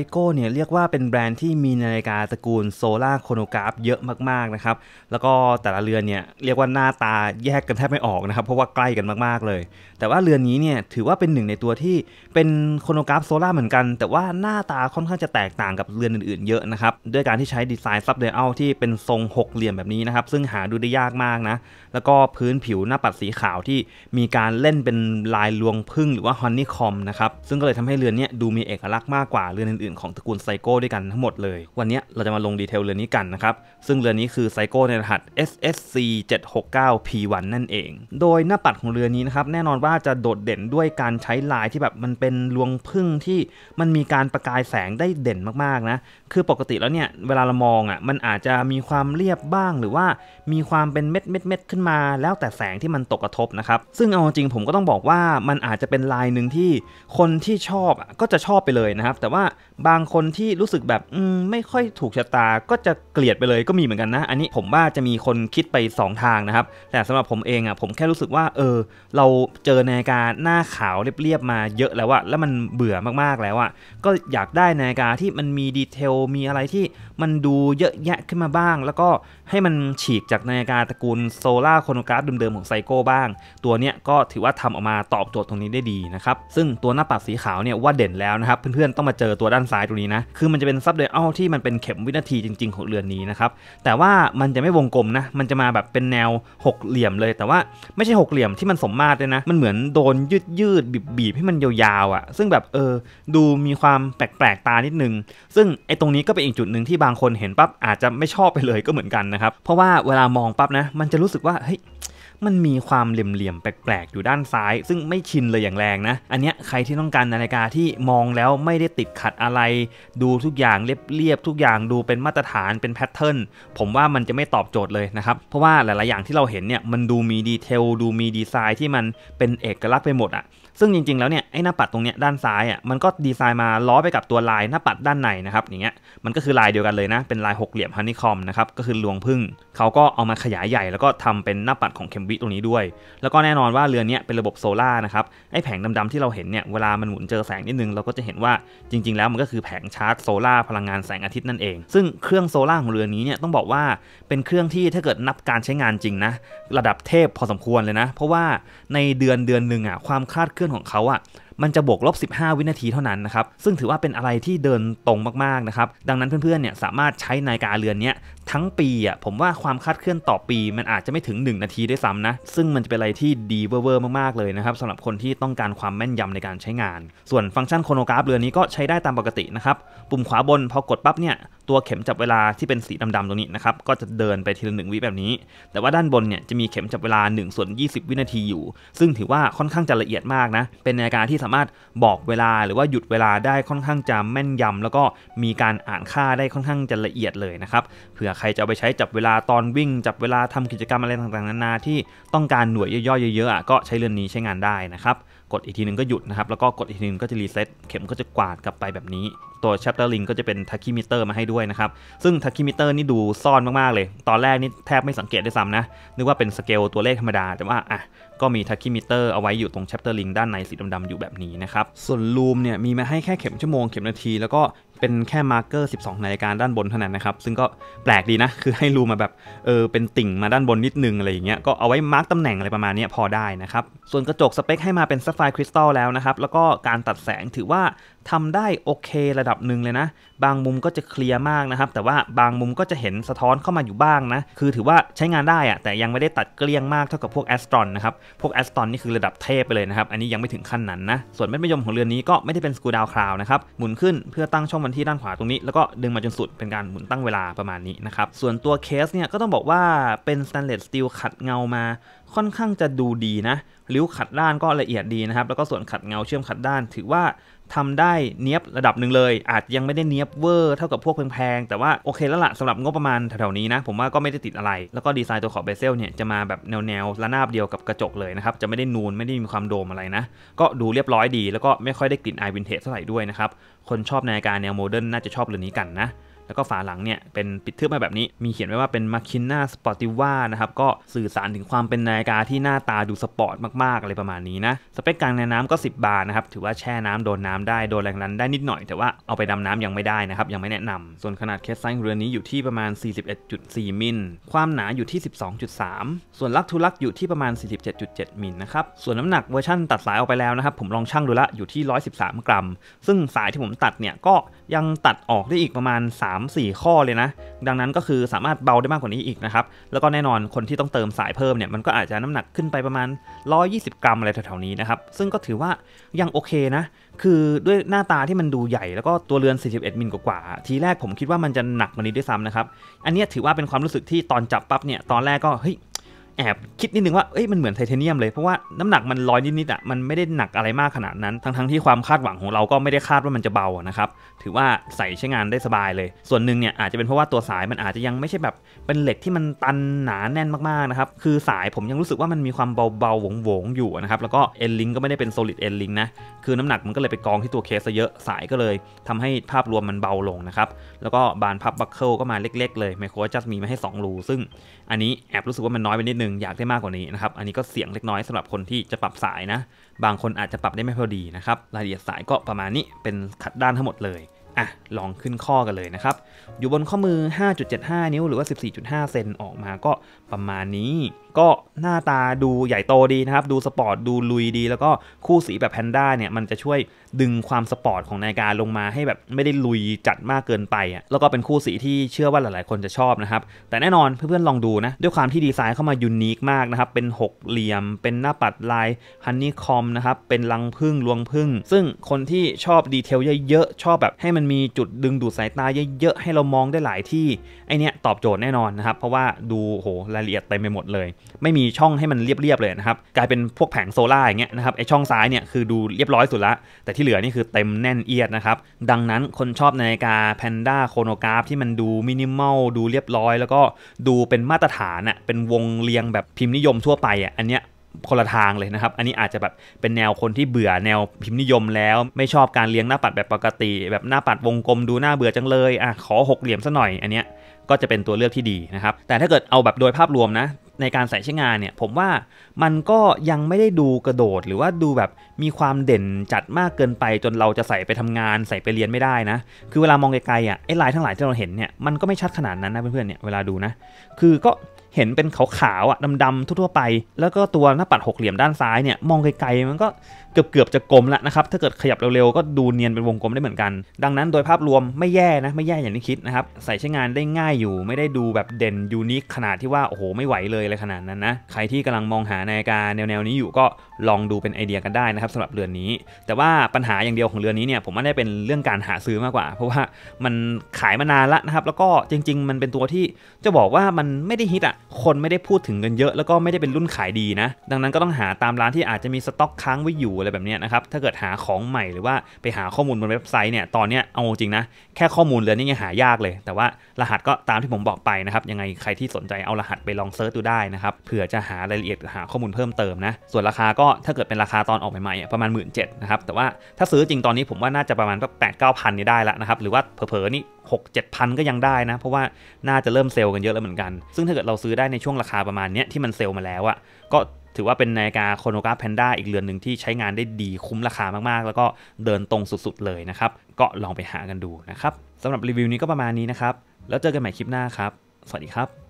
โก้เนี่ยเรียกว่าเป็นแบรนด์ที่มีนาฬิกาตระกูลโซล่าโครโนกราฟเยอะมากๆนะครับแล้วก็แต่ละเรือนเนี่ยเรียกว่าหน้าตาแยกกันแทบไม่ออกนะครับเพราะว่าใกล้กันมากๆเลยแต่ว่าเรือนนี้เนี่ยถือว่าเป็นหนึ่งในตัวที่เป็นโครโนกราฟโซล่าเหมือนกันแต่ว่าหน้าตาค่อนข้างจะแตกต่างกับเรือนอื่นๆเยอะนะครับด้วยการที่ใช้ดีไซน์ซับไดอัลที่เป็นทรงหกเหลี่ยมแบบนี้นะครับซึ่งหาดูได้ยากมากนะแล้วก็พื้นผิวหน้าปัดสีขาวที่มีการเล่นเป็นลายลวงผึ้งหรือว่าฮันนี่คอมนะครับซึ่งก็เลยทำให้เรือนนี้ดูมีเอกลักษณ์มากกว่าเรือนอื่นๆของตระกูลไซโก้ด้วยกันทั้งหมดเลยวันนี้เราจะมาลงดีเทลเรือนนี้กันนะครับซึ่งเรือนนี้คือไซโก้ในรหัส SSC 769 P1 นั่นเองโดยหน้าปัดของเรือนนี้นะครับแน่นอนว่าจะโดดเด่นด้วยการใช้ลายที่แบบมันเป็นลวงผึ้งที่มันมีการประกายแสงได้เด่นมากๆนะคือปกติแล้วเนี่ยเวลาเรามองมันอาจจะมีความเรียบบ้างหรือว่ามีความเป็นเม็ดขึ้นมาแล้วแต่แสงที่มันตกกระทบนะครับซึ่งเอาจริงผมก็ต้องบอกว่ามันอาจจะเป็นลายหนึ่งที่คนที่ชอบก็จะชอบไปเลยนะครับแต่ว่าบางคนที่รู้สึกแบบไม่ค่อยถูกชะตาก็จะเกลียดไปเลยก็มีเหมือนกันนะอันนี้ผมว่าจะมีคนคิดไป2ทางนะครับแต่สำหรับผมเองผมแค่รู้สึกว่าเราเจอนาฬิกาหน้าขาวเรียบๆมาเยอะแล้วแล้วมันเบื่อมากๆแล้วก็อยากได้นาฬิกาที่มันมีดีเทลมีอะไรที่มันดูเยอะแยะขึ้นมาบ้างแล้วก็ให้มันฉีกจากนาฬิกาตระกูลโซล่าโครโนกราฟเดิมๆของไซโก้บ้างตัวเนี้ยก็ถือว่าทำออกมาตอบโจทย์ตรงนี้ได้ดีนะครับซึ่งตัวหน้าปัดสีขาวเนี่ยว่าเด่นแล้วนะครับเพื่อนๆต้องมาเจอตัวด้านซ้ายตรงนี้นะคือมันจะเป็นซับไดอัลที่มันเป็นเข็มวินาทีจริงๆของเรือนนี้นะครับแต่ว่ามันจะไม่วงกลมนะมันจะมาแบบเป็นแนวหกเหลี่ยมเลยแต่ว่าไม่ใช่หกเหลี่ยมที่มันสมมาตรเลยนะมันเหมือนโดนยืดบีบให้มันยาวๆซึ่งแบบดูมีความแปลกๆตานิดนึงซึ่งไอ้ตรงนี้ก็เป็นอีกจุดหนึ่งที่บางคนเห็นปั๊บอาจจะไม่ชอบไปเลยก็เหมือนกันนะครับเพราะว่าเวลามองปั๊บนะมันจะรู้สึกว่าเฮ้ยมันมีความเหลี่ยมๆแปลกๆอยู่ด้านซ้ายซึ่งไม่ชินเลยอย่างแรงนะอันเนี้ยใครที่ต้องการนาฬิกาที่มองแล้วไม่ได้ติดขัดอะไรดูทุกอย่างเรียบทุกอย่างดูเป็นมาตรฐานเป็นแพทเทิร์นผมว่ามันจะไม่ตอบโจทย์เลยนะครับเพราะว่าหลายๆอย่างที่เราเห็นเนี่ยมันดูมีดีเทลดูมีดีไซน์ที่มันเป็นเอกลักษณ์ไปหมดซึ่งจริงๆแล้วเนี่ยไอ้หน้าปัดตรงเนี้ยด้านซ้ายมันก็ดีไซน์มาล้อไปกับตัวลายหน้าปัดด้านในนะครับอย่างเงี้ยมันก็คือลายเดียวกันเลยนะเป็นลายหกเหลี่ยมฮันนี่คอมนะครับก็คือลวงผึ้งเขาก็เอามาขยายใหญ่แล้วก็ทำเป็นหน้าปัดของเข็มวิตรงนี้ด้วยแล้วก็แน่นอนว่าเรือนนี้เป็นระบบโซล่านะครับไอ้แผงดำๆที่เราเห็นเนี่ยเวลามันหมุนเจอแสงนิดนึงเราก็จะเห็นว่าจริงๆแล้วมันก็คือแผงชาร์จโซล่าพลังงานแสงอาทิตย์นั่นเองซึ่งเครื่องโซล่าของเรือนนี้เนี่ยต้องบอกว่าเป็นเครื่องที่ถ้าเกิดนับการใช้งานจริงนะระดับเทพพอสมควรเลยนะเพราะว่าในเดือนนึงความคลาดเคลื่อนของเขามันจะบวกลบ15วินาทีเท่านั้นนะครับซึ่งถือว่าเป็นอะไรที่เดินตรงมากๆนะครับดังนั้นเพื่อนๆเนี่ยสามารถใช้นาฬิกาเรือนนี้ทั้งปีผมว่าความคลาดเคลื่อนต่อปีมันอาจจะไม่ถึง1นาทีด้วยซ้ำนะซึ่งมันจะเป็นอะไรที่ดีเวอร์มากๆเลยนะครับสำหรับคนที่ต้องการความแม่นยำในการใช้งานส่วนฟังก์ชันโครโนกราฟเรือนนี้ก็ใช้ได้ตามปกตินะครับปุ่มขวาบนพอกดปั๊บเนี่ยตัวเข็มจับเวลาที่เป็นสีดำๆตรงนี้นะครับก็จะเดินไปทีละ1วิแบบนี้แต่ว่าด้านบนเนี่ยจะมีเข็มจับเวลา1/20วินาทีอยู่ซึ่งถือว่าค่อนข้างจะละเอียดมากนะเป็นนาฬิกาที่สามารถบอกเวลาหรือว่าหยุดเวลาได้ค่อนข้างจะแม่นยำแล้วก็มีการอ่านค่าได้ค่อนข้างจะละเอียดเลยนะครับเผื่อใครจะเอาไปใช้จับเวลาตอนวิ่งจับเวลาทำกิจกรรมอะไรต่างๆนานาที่ต้องการหน่วยย่อยๆเยอะๆก็ใช้เรือนนี้ใช้งานได้นะครับกดอีกทีนึงก็หยุดนะครับแล้วก็กดอีกทีนึงก็จะรีเซ็ตเข็มก็จะกวาดกลับไปแบบนี้ตัว chapter link ก็จะเป็น tachymeter มาให้ด้วยนะครับซึ่ง tachymeter นี่ดูซ่อนมากๆเลยตอนแรกนี่แทบไม่สังเกตด้วยซ้ำนะนึกว่าเป็นสเกลตัวเลขธรรมดาแต่ว่าก็มี tachymeter เอาไว้อยู่ตรง chapter link ด้านในสีดำๆอยู่แบบนี้นะครับส่วนลูมเนี่ยมีมาให้แค่เข็มชั่วโมงเข็มนาทีแล้วก็เป็นแค่มาร์กเกอร์12นาฬิกาด้านบนเท่านั้นนะครับซึ่งก็แปลกดีนะคือให้ลูมมาแบบเป็นติ่งมาด้านบนนิดนึงอะไรอย่างเงี้ยก็เอาไว้มาร์กตำแหน่งอะไรประมาณนี้พอได้นะครับส่วนกระจกสเปคให้มาเป็นซัฟไฟร์คริสตัลแล้วนะครับแล้วก็การตัดแสงถือว่าทำได้โอเคระดับหนึ่งเลยนะบางมุมก็จะเคลียร์มากนะครับแต่ว่าบางมุมก็จะเห็นสะท้อนเข้ามาอยู่บ้างนะคือถือว่าใช้งานได้แต่ยังไม่ได้ตัดเกลี้ยงมากเท่ากับพวกแอสตรอนนะครับพวกแอสตรอนนี่คือระดับเทพไปเลยนะครับอันนี้ยังไม่ถึงขั้นนั้นนะส่วนเม็ดมะยมของเรือนนี้ก็ไม่ได้เป็นสกูดาวคราวนะครับหมุนขึ้นเพื่อตั้งช่องวันที่ด้านขวาตรงนี้แล้วก็ดึงมาจนสุดเป็นการหมุนตั้งเวลาประมาณนี้นะครับส่วนตัวเคสเนี่ยก็ต้องบอกว่าเป็นสแตนเลสสตีลขัดเงามาค่อนข้างจะดูดีนะริ้วขัดด้านก็ละเอียดดีนะครับแล้วก็ส่วนขัดเงาเชื่อมขัดด้านถือว่าทำได้เนียบระดับหนึ่งเลยอาจยังไม่ได้เนียบเวอร์เท่ากับพวกแพงๆแต่ว่าโอเคแล้วล่ะสำหรับงบประมาณแถวๆนี้นะผมว่าก็ไม่ได้ติดอะไรแล้วก็ดีไซน์ตัวขอบเบเซลเนี่ยจะมาแบบแนวระนาบเดียวกับกระจกเลยนะครับจะไม่ได้นูนไม่ได้มีความโดมอะไรนะก็ดูเรียบร้อยดีแล้วก็ไม่ค่อยได้กลิ่นอายวินเทจเท่าไหร่ด้วยนะครับคนชอบนาฬิกาแนวโมเดิร์นน่าจะชอบเรือนนี้กันนะ แล้วก็ฝาหลังเนี่ยเป็นปิดทึบมาแบบนี้มีเขียนไว้ว่าเป็น Machina Sportiva นะครับก็สื่อสารถึงความเป็นนาฬิกาที่หน้าตาดูสปอร์ตมากๆอะไรประมาณนี้นะสเปคกลางในน้ำก็10 บาร์นะครับถือว่าแช่น้ำโดนน้ำได้โดนแรงดันได้นิดหน่อยแต่ว่าเอาไปดำน้ำยังไม่ได้นะครับยังไม่แนะนำส่วนขนาดเคสไซส์เรือนนี้อยู่ที่ประมาณ 41.4 มิลความหนาอยู่ที่ 12.3 ส่วนลักทูลักอยู่ที่ประมาณ 47.7 มิลนะครับส่วนน้ำหนักเวอร์ชั่นตัดสายออกไปแล้วนะครับผมลองชั่งดูละอยู่ที่113 กรัมซึ่งสายที่ผมตัดเนี่ยก็ยังตัดออกได้อีกประมาณ 3-4 ข้อเลยนะดังนั้นก็คือสามารถเบาได้มากกว่านี้อีกนะครับแล้วก็แน่นอนคนที่ต้องเติมสายเพิ่มเนี่ยมันก็อาจจะน้ำหนักขึ้นไปประมาณ120 กรัมอะไรแถวๆนี้นะครับซึ่งก็ถือว่ายังโอเคนะคือด้วยหน้าตาที่มันดูใหญ่แล้วก็ตัวเรือน41 มิลกว่าทีแรกผมคิดว่ามันจะหนักกว่านี้ด้วยซ้ำนะครับอันนี้ถือว่าเป็นความรู้สึกที่ตอนจับปั๊บเนี่ยตอนแรกก็เฮ้ยแอบคิดนิดนึงว่ามันเหมือนไทเทเนียมเลยเพราะว่าน้ำหนักมัน100นิดๆอ่ะมันไม่ได้หนักอะไรมากขนาดนั้นทั้งที่ความคาดหวังของเราก็ไม่ได้คาดว่ามันจะเบานะครับถือว่าใส่ใช้งานได้สบายเลยส่วนหนึ่งเนี่ยอาจจะเป็นเพราะว่าตัวสายมันอาจจะยังไม่ใช่แบบเป็นเหล็กที่มันตันหนาแน่นมากๆนะครับคือสายผมยังรู้สึกว่ามันมีความเบาๆหวงๆอยู่นะครับแล้วก็เอ็นลิงก็ไม่ได้เป็น solid เอ็นลิงนะคือน้ำหนักมันก็เลยไปกองที่ตัวเคสซะเยอะสายก็เลยทำให้ภาพรวมมันเบาลงนะครับแล้วก็บานพับบัคเกิลก็มาเล็กๆเลยไมโครจัสมีมาให้2 รูซึ่งอันนี้แอบรู้สึกว่ามันน้อยไปนิดนึงอยากได้มากกว่านี้นะครับอันนี้ก็เสี่ยงเล็กน้อยสำหรับคนที่จะปรับสายนะบางคนอาจจะปรับได้ไม่พอดีนะครับรายละเอียดสายก็ประมาณนี้เป็นขัดด้านทั้งหมดเลยลองขึ้นข้อกันเลยนะครับอยู่บนข้อมือ 5.75 นิ้วหรือว่า 14.5 เซนออกมาก็ประมาณนี้ก็หน้าตาดูใหญ่โตดีนะครับดูสปอร์ตดูลุยดีแล้วก็คู่สีแบบแพนด้าเนี่ยมันจะช่วยดึงความสปอร์ตของนาฬิกาลงมาให้แบบไม่ได้ลุยจัดมากเกินไปแล้วก็เป็นคู่สีที่เชื่อว่าหลายๆคนจะชอบนะครับแต่แน่นอนเพื่อนๆลองดูนะด้วยความที่ดีไซน์เข้ามายูนิคมากนะครับเป็น6เหลี่ยมเป็นหน้าปัดลายฮันนี่คอมนะครับเป็นรังผึ้งรวงผึ้งซึ่งคนที่ชอบดีเทลเยอะๆชอบแบบให้มันมีจุดดึงดูดสายตาเยอะๆให้เรามองได้หลายที่ไอเนี้ยตอบโจทย์แน่นอนนะครับเพราะว่าดูโหรายละเอียดเต็มไปหมดเลยไม่มีช่องให้มันเรียบๆเลยนะครับกลายเป็นพวกแผงโซล่าอย่างเงี้ยนะครับไอช่องซ้ายเนี่ยคือดูเรียบร้อยสุดละแต่ที่เหลือนี่คือเต็มแน่นเอียดนะครับดังนั้นคนชอบนาฬิกาแพนด้าโครโนกราฟที่มันดูมินิมอลดูเรียบร้อยแล้วก็ดูเป็นมาตรฐานเป็นวงเรียงแบบพิมพ์นิยมทั่วไปอันเนี้ยคนละทางเลยนะครับอันนี้อาจจะแบบเป็นแนวคนที่เบื่อแนวพิมพ์นิยมแล้วไม่ชอบการเรียงหน้าปัดแบบปกติแบบหน้าปัดวงกลมดูน่าเบื่อจังเลยขอ6 เหลี่ยมซะหน่อยอันเนี้ยก็จะเป็นตัวเลือกที่ดีนะครับแต่ถ้าเกิดเอาแบบโดยภาพรวมนะในการใส่ใช้งานเนี่ยผมว่ามันก็ยังไม่ได้ดูกระโดดหรือว่าดูแบบมีความเด่นจัดมากเกินไปจนเราจะใส่ไปทำงานใส่ไปเรียนไม่ได้นะคือเวลามองไกลๆไอ้ลายทั้งหลายที่เราเห็นเนี่ยมันก็ไม่ชัดขนาดนั้นนะเพื่อนๆเนี่ยเวลาดูนะคือก็เห็นเป็นขาวๆดำๆทั่วๆไปแล้วก็ตัวหน้าปัด6 เหลี่ยมด้านซ้ายเนี่ยมองไกลๆมันก็เกือบจะกลมแล้วนะครับถ้าเกิดขยับเร็วๆก็ดูเนียนเป็นวงกลมได้เหมือนกันดังนั้นโดยภาพรวมไม่แย่นะไม่แย่อย่างที่คิดนะครับใส่ใช้งานได้ง่ายอยู่ไม่ได้ดูแบบเด่นยูนิคขนาดที่ว่าโอ้โหไม่ไหวเลยอะไรขนาดนั้นนะใครที่กำลังมองหานาฬิกาแนวนี้อยู่ก็ลองดูเป็นไอเดียกันได้นะครับสำหรับเรือนนี้แต่ว่าปัญหาอย่างเดียวของเรือนนี้เนี่ยผมว่าได้เป็นเรื่องการหาซื้อมากกว่าเพราะว่ามันขายมานานละนะครับแล้วก็จริงๆมันเป็นตัวที่จะบอกว่ามันไม่ได้ฮิตคนไม่ได้พูดถึงกันเยอะแล้วก็ไม่ได้เป็นรุ่นขายดีนะดังนั้นก็ต้องหาตามร้านที่อาจจะมีสต็อกค้างไว้อยู่อะไรแบบนี้นะครับถ้าเกิดหาของใหม่หรือว่าไปหาข้อมูลบนเว็บไซต์เนี่ยตอนนี้เอาจริงนะแค่ข้อมูลเรือนนี้ยังหายากเลยแต่ว่ารหัสก็ตามที่ผมบอกไปนะครับยังไงใครที่สนใจเอารหัสไปลองเซิร์ชดูได้นะครับเผื่อจะหารายละเอียดหาข้อมูลเพิ่มเติมนะส่วนราคาก็ถ้าเกิดเป็นราคาตอนออกใหม่ๆประมาณ 17,000 นะครับแต่ว่าถ้าซื้อจริงตอนนี้ผมว่าน่าจะประมาณ8-9 พันนี่ได้แล้วนะครับหรือว่าเผลอๆนี่6-7 พันก็ยังได้นะเพราะว่าน่าจะเริ่มเซลล์กันเยอะแล้วเหมือนกันซึ่งถ้าเกิดเราซื้อได้ในช่วงราคาประมาณนี้ที่มันเซลล์มาแล้วก็ถือว่าเป็นนาฬิกาโครโนกราฟแพนด้าอีกเรือนหนึ่งที่ใช้งานได้ดีคุ้มราคามากๆแล้วก็เดินตรงสุดๆเลยนะครับก็ลองไปหากันดูนะครับสำหรับรีวิวนี้ก็ประมาณนี้นะครับแล้วเจอกันใหม่คลิปหน้าครับสวัสดีครับ